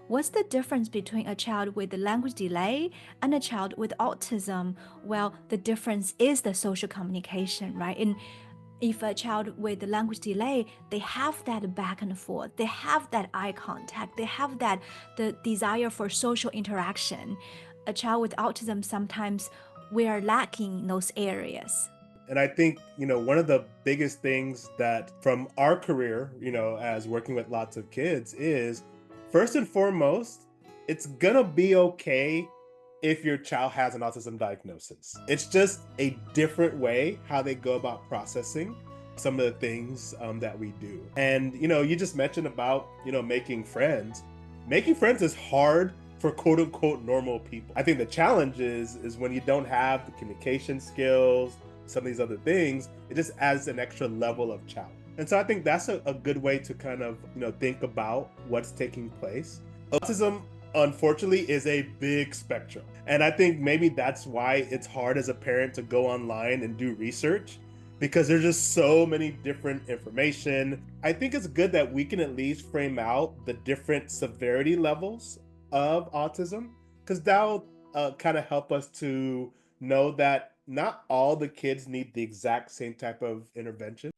what's the difference between a child with a language delay and a child with autism? Well, the difference is the social communication, right? And if a child with a language delay, they have that back and forth, they have that eye contact, they have that the desire for social interaction. A child with autism, sometimes we are lacking in those areas. And I think, one of the biggest things that from our career, as working with lots of kids is first and foremost, it's gonna be okay if your child has an autism diagnosis. It's just a different way how they go about processing some of the things that we do. And, you just mentioned about, making friends. Making friends is hard for quote unquote normal people. I think the challenge is when you don't have the communication skills, some of these other things, it just adds an extra level of challenge. And so I think that's a good way to kind of, think about what's taking place. Autism, unfortunately, is a big spectrum. And I think maybe that's why it's hard as a parent to go online and do research because there's just so many different information. I think it's good that we can at least frame out the different severity levels of autism because that'll kind of help us to know that not all the kids need the exact same type of intervention.